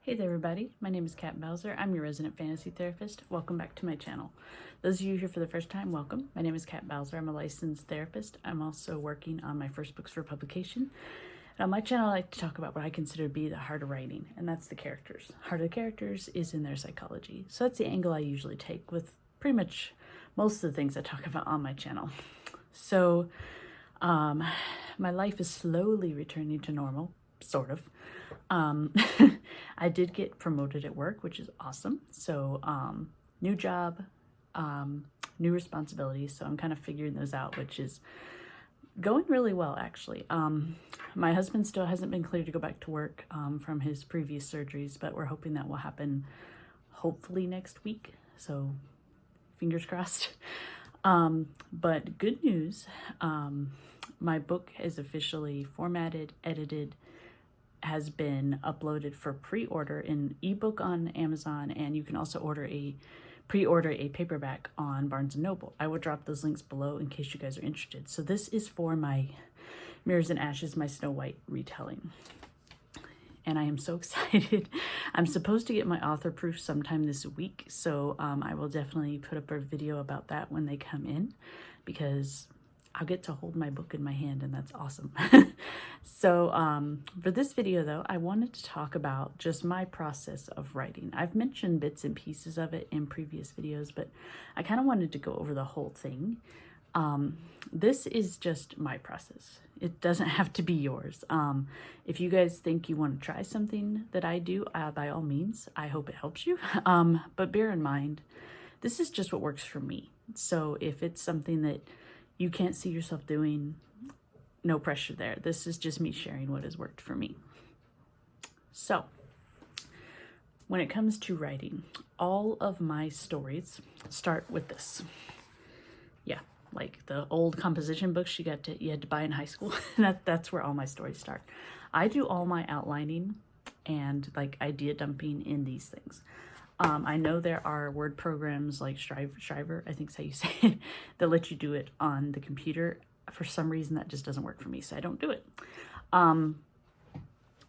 Hey there everybody, my name is Kat Bowser. I'm your resident fantasy therapist. Welcome back to my channel. Those of you here for the first time, welcome. My name is Kat Bowser. I'm a licensed therapist. I'm also working on my first books for publication. And on my channel, I like to talk about what I consider to be the heart of writing, and that's the characters. Heart of the characters is in their psychology. So that's the angle I usually take with pretty much most of the things I talk about on my channel. So my life is slowly returning to normal, sort of. I did get promoted at work, which is awesome. So new job, new responsibilities. So I'm kind of figuring those out, which is going really well, actually. My husband still hasn't been cleared to go back to work from his previous surgeries, but we're hoping that will happen hopefully next week. So fingers crossed. But good news, my book is officially formatted, edited, has been uploaded for pre-order in ebook on Amazon, and you can also pre-order a paperback on Barnes & Noble. I will drop those links below in case you guys are interested. So this is for my Mirrors and Ashes, my Snow White retelling. And I am so excited. I'm supposed to get my author proof sometime this week, so I will definitely put up a video about that when they come in, because I'll get to hold my book in my hand, and that's awesome. So for this video though, I wanted to talk about just my process of writing. I've mentioned bits and pieces of it in previous videos, but I kind of wanted to go over the whole thing. This is just my process. It doesn't have to be yours. If you guys think you want to try something that I do, by all means, I hope it helps you. But bear in mind, this is just what works for me. So if it's something that you can't see yourself doing, no pressure there. This is just me sharing what has worked for me. So when it comes to writing, all of my stories start with this. Yeah, like the old composition books you had to buy in high school. That's where all my stories start. I do all my outlining and like idea dumping in these things. I know there are word programs like Striver, I think is how you say it, that let you do it on the computer. For some reason, that just doesn't work for me, so I don't do it.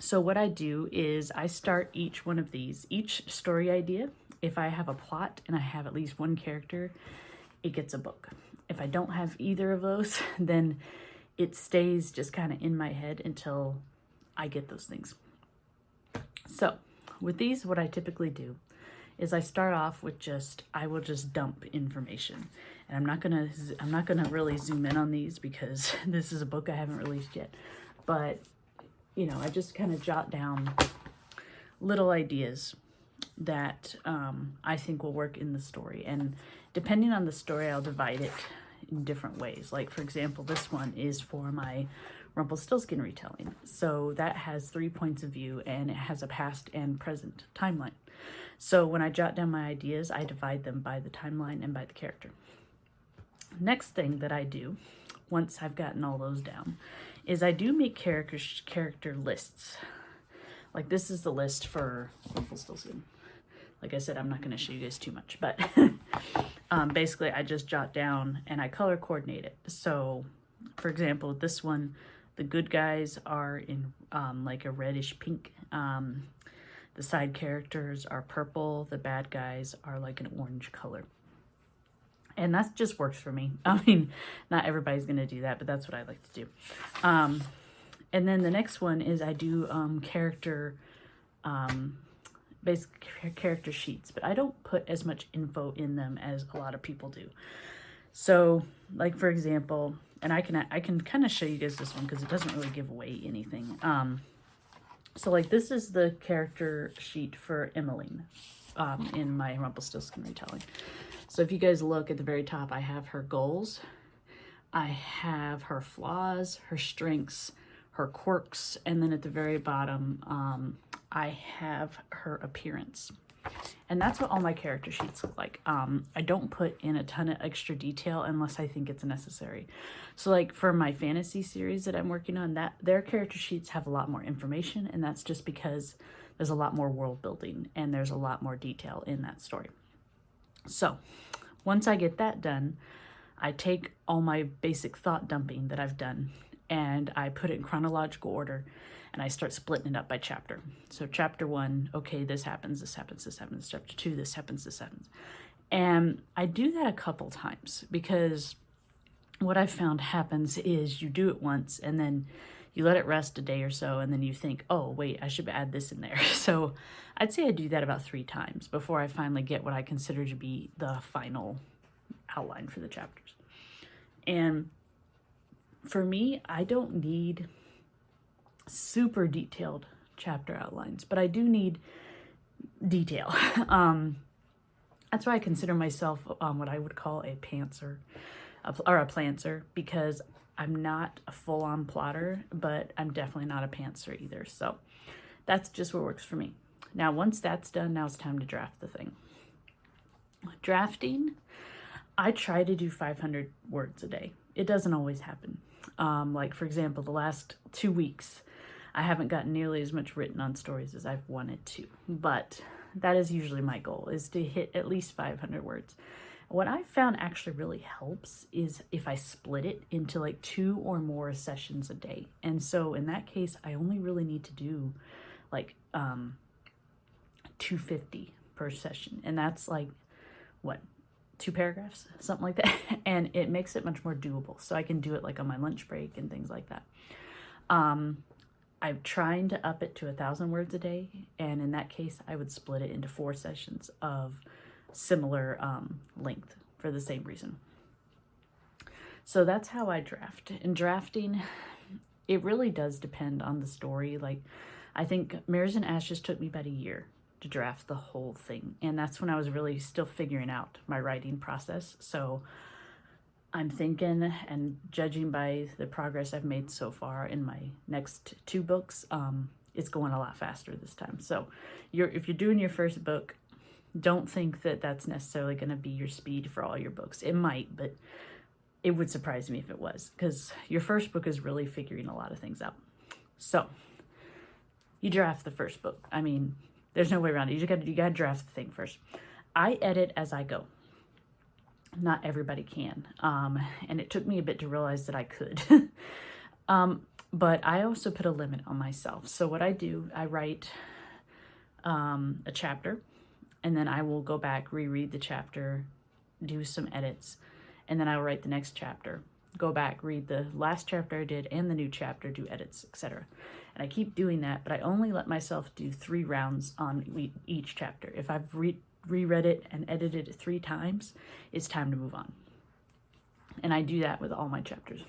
So what I do is I start each one of these, each story idea. If I have a plot and I have at least one character, it gets a book. If I don't have either of those, then it stays just kind of in my head until I get those things. So with these, what I typically do is I start off with I will just dump information. And I'm not gonna really zoom in on these because this is a book I haven't released yet. But, you know, I just kind of jot down little ideas that I think will work in the story. And depending on the story, I'll divide it in different ways. Like, for example, this one is for my Rumpelstiltskin retelling. So that has 3 points of view, and it has a past and present timeline. So when I jot down my ideas, I divide them by the timeline and by the character. Next thing that I do, once I've gotten all those down, is I do make character lists. Like this is the list for Rumpelstiltskin. Like I said, I'm not going to show you guys too much, but basically I just jot down and I color coordinate it. So for example, this one, the good guys are in like a reddish pink. The side characters are purple. The bad guys are like an orange color. And that just works for me. I mean, not everybody's going to do that, but that's what I like to do. And then the next one is I do basic character sheets, but I don't put as much info in them as a lot of people do. So, like for example, and I can kind of show you guys this one because it doesn't really give away anything. So like this is the character sheet for Emmeline in my Rumpelstiltskin retelling. So if you guys look at the very top, I have her goals, I have her flaws, her strengths, her quirks, and then at the very bottom, I have her appearance. And that's what all my character sheets look like. I don't put in a ton of extra detail unless I think it's necessary. So like for my fantasy series that I'm working on, their character sheets have a lot more information, and that's just because there's a lot more world building and there's a lot more detail in that story. So once I get that done, I take all my basic thought dumping that I've done and I put it in chronological order. and I start splitting it up by chapter. So chapter 1, okay, this happens, this happens, this happens. Chapter 2, this happens, this happens. And I do that a couple times because what I've found happens is you do it once and then you let it rest a day or so, and then you think, oh, wait, I should add this in there. So I'd say I do that about 3 times before I finally get what I consider to be the final outline for the chapters. And for me, I don't need super detailed chapter outlines, but I do need detail. That's why I consider myself what I would call a pantser, or a plantser, because I'm not a full-on plotter, but I'm definitely not a pantser either. So that's just what works for me. Now, once that's done, now it's time to draft the thing. Drafting, I try to do 500 words a day. It doesn't always happen. Like, for example, the last 2 weeks, I haven't gotten nearly as much written on stories as I've wanted to, but that is usually my goal, is to hit at least 500 words. What I found actually really helps is if I split it into like 2 or more sessions a day. And so in that case, I only really need to do like 250 per session. And that's like, what, 2 paragraphs, something like that. And it makes it much more doable. So I can do it like on my lunch break and things like that. I'm trying to up it to 1,000 words a day. And in that case, I would split it into 4 sessions of similar length for the same reason. So that's how I draft. In drafting, it really does depend on the story. Like, I think Mirrors and Ashes took me about a year to draft the whole thing. And that's when I was really still figuring out my writing process. So I'm thinking, and judging by the progress I've made so far in my next 2 books, it's going a lot faster this time. So if you're doing your first book, don't think that that's necessarily going to be your speed for all your books. It might, but it would surprise me if it was, because your first book is really figuring a lot of things out. So you draft the first book. I mean, there's no way around it. You got to draft the thing first. I edit as I go. Not everybody can. And it took me a bit to realize that I could. But I also put a limit on myself. So what I do, I write a chapter, and then I will go back, reread the chapter, do some edits, and then I will write the next chapter, go back, read the last chapter I did and the new chapter, do edits, etc. And I keep doing that, but I only let myself do 3 rounds on each chapter. If I've reread it and edited it 3 times, it's time to move on. And I do that with all my chapters.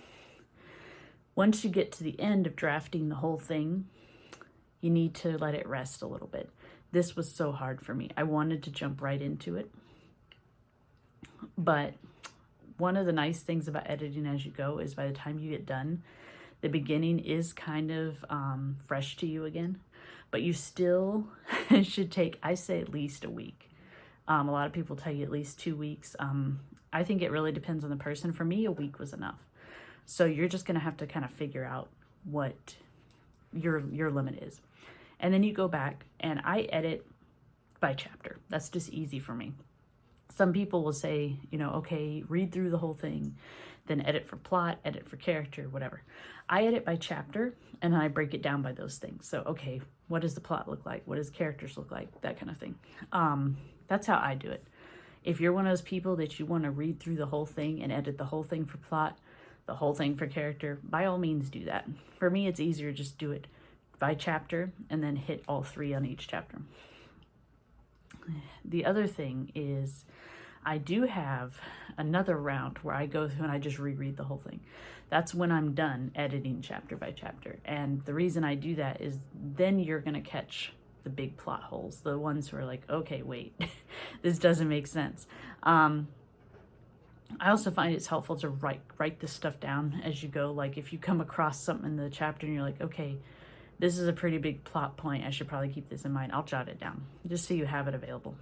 Once you get to the end of drafting the whole thing, you need to let it rest a little bit. This was so hard for me. I wanted to jump right into it. But one of the nice things about editing as you go is by the time you get done, the beginning is kind of fresh to you again. But you still should take, I say, at least a week. A lot of people tell you at least 2 weeks. I think it really depends on the person. For me, a week was enough. So you're just going to have to kind of figure out what your limit is. And then you go back, and I edit by chapter. That's just easy for me. Some people will say, okay, read through the whole thing, then edit for plot, edit for character, whatever. I edit by chapter, and I break it down by those things. So, okay, what does the plot look like? What does characters look like? That kind of thing. That's how I do it. If you're one of those people that you want to read through the whole thing and edit the whole thing for plot, the whole thing for character, by all means do that. For me, it's easier to just do it by chapter and then hit all 3 on each chapter. The other thing is I do have another round where I go through and I just reread the whole thing. That's when I'm done editing chapter by chapter. And the reason I do that is then you're going to catch the big plot holes, the ones who are like, okay, wait, this doesn't make sense. I also find it's helpful to write this stuff down as you go. Like if you come across something in the chapter and you're like, okay, this is a pretty big plot point, I should probably keep this in mind, I'll jot it down just so you have it available.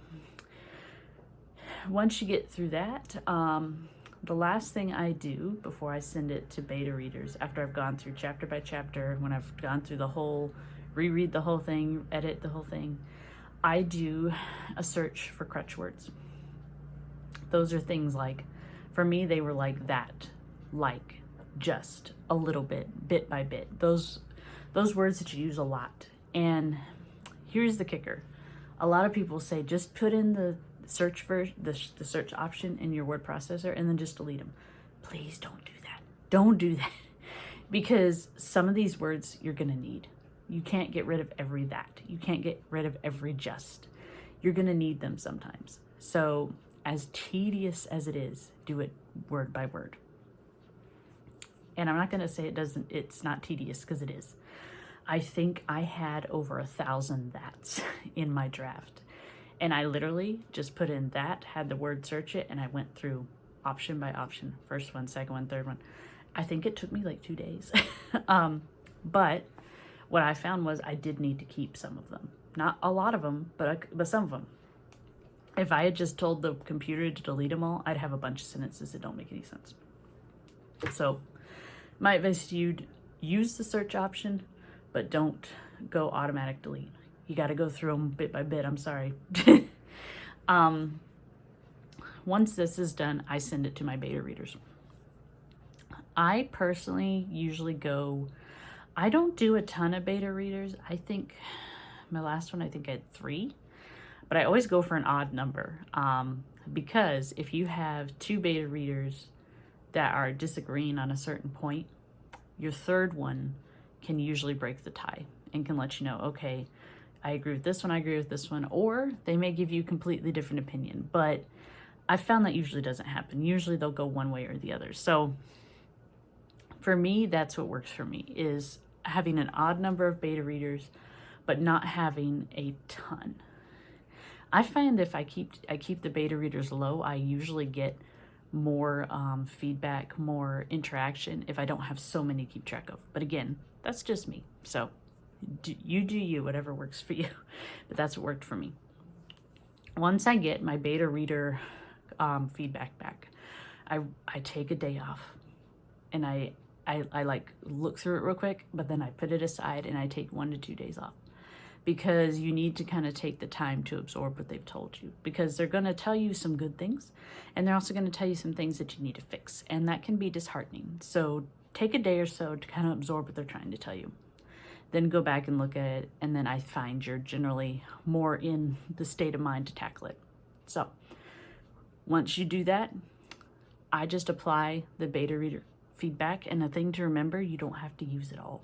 Once you get through that, the last thing I do before I send it to beta readers, after I've gone through chapter by chapter, when I've gone through the whole, reread the whole thing, edit the whole thing, I do a search for crutch words. Those are things like, for me, they were like that, like, just, a little bit, bit by bit. Those those words that you use a lot. And here's the kicker. A lot of people say just put in the search the search option in your word processor and then just delete them. Please don't do that. Don't do that. Because some of these words you're going to need. You can't get rid of every that. You can't get rid of every just. You're going to need them sometimes. So as tedious as it is, do it word by word. And I'm not going to say it's not tedious, because it is. I think I had over 1,000 that's in my draft. And I literally just put in that, had the word search it, and I went through option by option. First one, second one, third one. I think it took me like 2 days. But what I found was I did need to keep some of them. Not a lot of them, but some of them. If I had just told the computer to delete them all, I'd have a bunch of sentences that don't make any sense. So my advice to you, use the search option, but don't go automatic delete. You got to go through them bit by bit. I'm sorry. Once this is done, I send it to my beta readers. I personally usually I don't do a ton of beta readers. I think my last one, I had 3, but I always go for an odd number. Because if you have 2 beta readers that are disagreeing on a certain point, your third one can usually break the tie and can let you know, okay, I agree with this one, I agree with this one, or they may give you a completely different opinion. But I found that usually doesn't happen. Usually they'll go one way or the other. So for me, that's what works for me, is having an odd number of beta readers, but not having a ton. I find that if I keep the beta readers low, I usually get more feedback, more interaction if I don't have so many to keep track of. But again, that's just me. So you do you, whatever works for you. But that's what worked for me. Once I get my beta reader feedback back, I take a day off, and I like look through it real quick, but then I put it aside and I take 1 to 2 days off, because you need to kind of take the time to absorb what they've told you, because they're going to tell you some good things, and they're also going to tell you some things that you need to fix, and that can be disheartening. So take a day or so to kind of absorb what they're trying to tell you. Then go back and look at it, and then I find you're generally more in the state of mind to tackle it. So once you do that, I just apply the beta reader feedback. And the thing to remember, you don't have to use it all.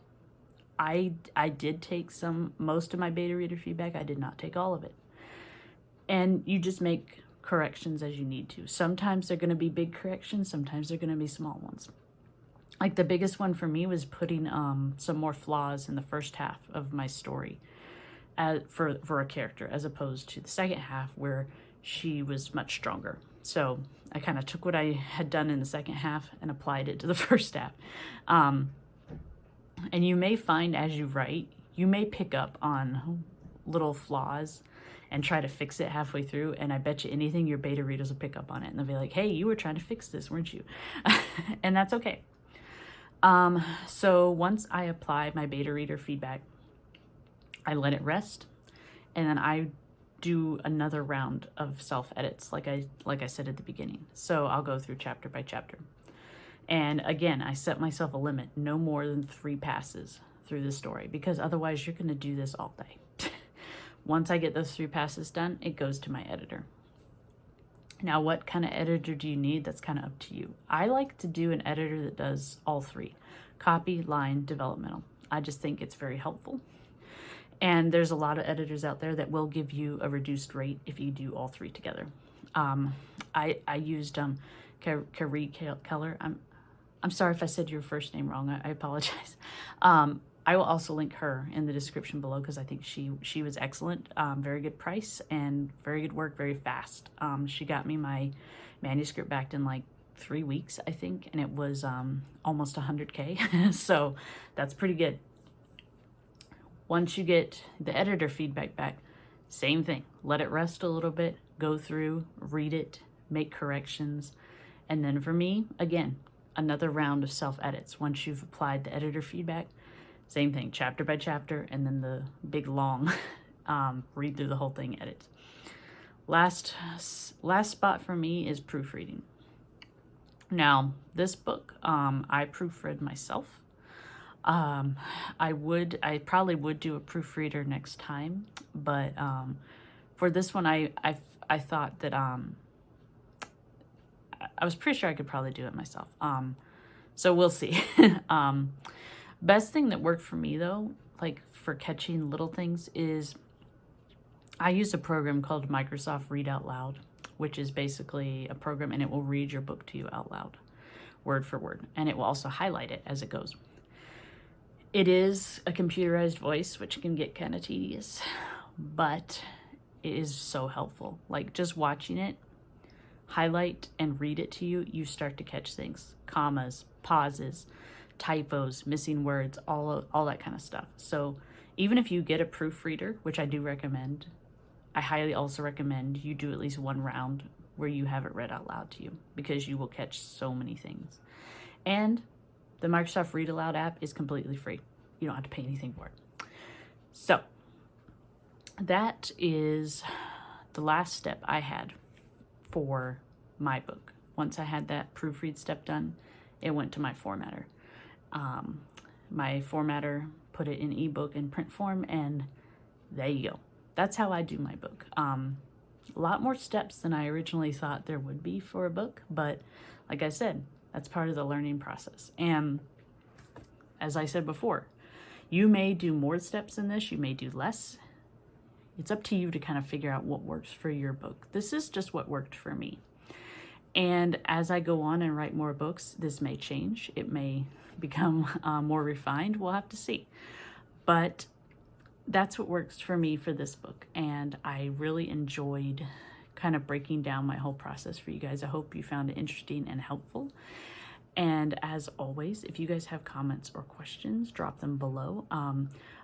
I did take most of my beta reader feedback. I did not take all of it. And you just make corrections as you need to. Sometimes they're going to be big corrections. Sometimes they're going to be small ones. Like the biggest one for me was putting some more flaws in the first half of my story for a character, as opposed to the second half where she was much stronger. So I kind of took what I had done in the second half and applied it to the first half. And you may find as you write, you may pick up on little flaws and try to fix it halfway through. And I bet you anything, your beta readers will pick up on it. And they'll be like, hey, you were trying to fix this, weren't you? And that's okay. So once I apply my beta reader feedback, I let it rest. And then I do another round of self-edits, like I said at the beginning. So I'll go through chapter by chapter. And again, I set myself a limit, no more than 3 passes through the story, because otherwise you're going to do this all day. Once I get those 3 passes done, it goes to my editor. Now, what kind of editor do you need? That's kind of up to you. I like to do an editor that does all 3, copy, line, developmental. I just think it's very helpful. And there's a lot of editors out there that will give you a reduced rate if you do all 3 together. I used Carrie Keller. I'm sorry if I said your first name wrong. I apologize. I will also link her in the description below, because I think she was excellent. Very good price and very good work, very fast. She got me my manuscript back in like 3 weeks, I think, and it was almost 100K. So that's pretty good. Once you get the editor feedback back, same thing. Let it rest a little bit, go through, read it, make corrections. And then for me, again, another round of self-edits. Once you've applied the editor feedback, same thing, chapter by chapter, and then the big long read through the whole thing, edit. Last spot for me is proofreading. Now, this book, I proofread myself. I probably would do a proofreader next time, but for this one, I thought that I was pretty sure I could probably do it myself. So we'll see. Best thing that worked for me though, like for catching little things, is I use a program called Microsoft Read Out Loud, which is basically a program, and it will read your book to you out loud, word for word, and it will also highlight it as it goes. It is a computerized voice, which can get kind of tedious, but it is so helpful. Like just watching it highlight and read it to you, you start to catch things, commas, pauses, typos, missing words, all that kind of stuff. So even if you get a proofreader, which I do recommend, I highly also recommend you do at least one round where you have it read out loud to you, because you will catch so many things. And the Microsoft Read Aloud app is completely free. You don't have to pay anything for it. So that is the last step I had for my book. Once I had that proofread step done, it went to my formatter. My formatter put it in ebook and print form, and there you go. That's how I do my book. A lot more steps than I originally thought there would be for a book, but like I said, that's part of the learning process. And as I said before, you may do more steps than this, you may do less. It's up to you to kind of figure out what works for your book. This is just what worked for me. And as I go on and write more books, this may change. It may become more refined. We'll have to see. But that's what works for me for this book. And I really enjoyed kind of breaking down my whole process for you guys. I hope you found it interesting and helpful. And as always, if you guys have comments or questions, drop them below.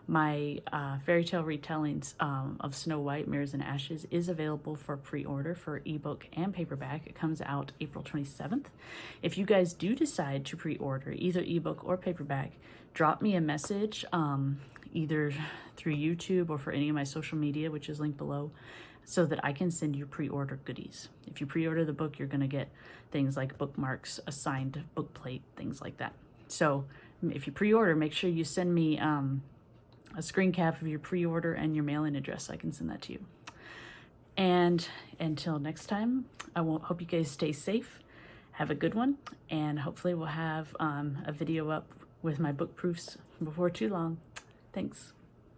My fairy tale retellings of Snow White, Mirrors and Ashes is available for pre-order for ebook and paperback. It comes out April 27th. If you guys do decide to pre-order either ebook or paperback, drop me a message either through YouTube or for any of my social media, which is linked below, so that I can send you pre-order goodies. If you pre-order the book, you're gonna get things like bookmarks, a signed book plate, things like that. So if you pre-order, make sure you send me a screen cap of your pre-order and your mailing address so I can send that to you. And until next time, hope you guys stay safe, have a good one, and hopefully we'll have a video up with my book proofs before too long. Thanks.